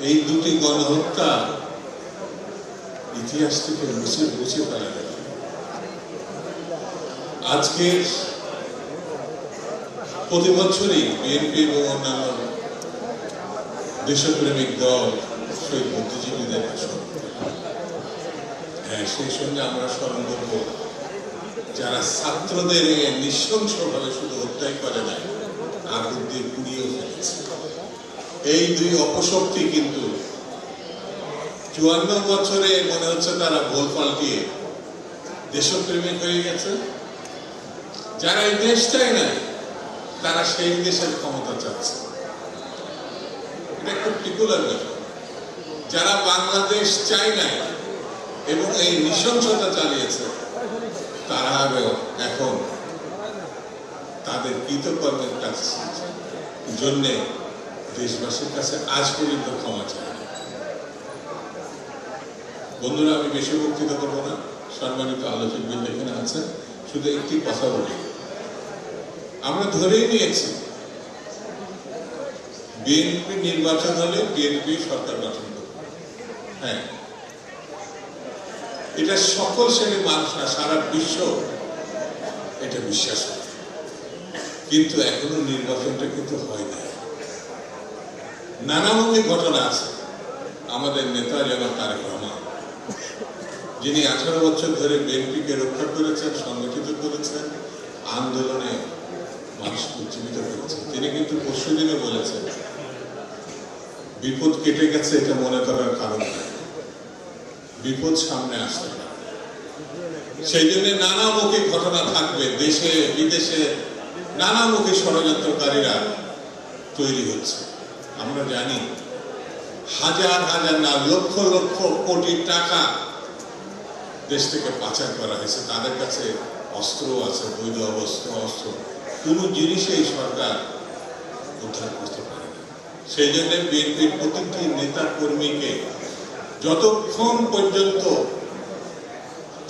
এই দুটি গণহত্যা ইতিহাস থেকে মুছে ফেলা গেল। আজকে প্রতি বছরই বিএনপি এবং অন্যান্য দেশপ্রেমিক দল শহীদ বুদ্ধিজীবীদের সেই সঙ্গে আমরা স্মরণ করব যারা ছাত্রদের নৃশংসভাবে শুধু হত্যাই করে নাই, আগুন দিয়ে পুড়িয়েও ফেলেছে। এই দুই অপশক্তি কিন্তু 54 বছরে মনে হচ্ছে তারা ভোল পাল্টিয়ে দেশপ্রেমিক হয়ে গেছে। যারা এই দেশ চায় না তারা সেই দেশের ক্ষমতা চাচ্ছে। এটা একটা টিকুলার ব্যাপার। যারা বাংলাদেশ চায় না এবং এই নৃশংসতা চালিয়েছে তারা এখন তাদের কৃতকর্মের কাছে জন্য দেশবাসীর কাছে আজ পর্যন্ত ক্ষমা চায় না। বন্ধুরা, আমি বেশি বক্তৃতা করবো না, সম্মানিত আলোচকবৃন্দ এখানে আছেন, শুধু একটি কথা বলি। আমরা ধরেই নিয়েছি বিএনপি নির্বাচন হলে বিএনপি সরকার গঠন করবে। হ্যাঁ, এটা সকল শ্রেণীর মানুষরা সারা বিশ্ব এটা বিশ্বাস করে, কিন্তু এখনো নির্বাচনটা কিন্তু হয় না। নানামুখী ঘটনা আছে। আমাদের নেতা জনাব তারেক রহমান, যিনি 18 বছর ধরে বিএনপিকে রক্ষা করেছেন, সংগঠিত করেছেন, আন্দোলনে মানুষকে উজ্জীবিত করেছেন, তিনি কিন্তু পরশুদিনে বলেছেন বিপদ কেটে গেছে এটা মনে করার কারণ নাই, বিপদ সামনে আসতে পারে। সেই জন্য নানামুখী ঘটনা থাকবে, দেশে বিদেশে নানামুখী ষড়যন্ত্রকারীরা তৈরি হচ্ছে। আমরা জানি হাজার হাজার না লক্ষ লক্ষ কোটি টাকা দেশ থেকে পাচার করা হয়েছে। তাদের কাছে অস্ত্র আছে, বৈধ অস্ত্র, কোন জিনিসই সরকার উদ্ধার করতে পারে না। সেই জন্য বিএনপির প্রতিটি নেতা কর্মীকে যতক্ষণ পর্যন্ত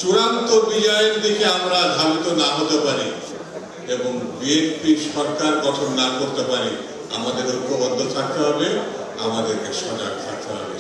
চূড়ান্ত বিজয়ের দিকে আমরা ধাবিত না হতে পারি এবং বিএনপি সরকার গঠন না করতে পারি, আমাদের ঐক্যবদ্ধ থাকতে হবে, আমাদেরকে সজাগ থাকতে হবে।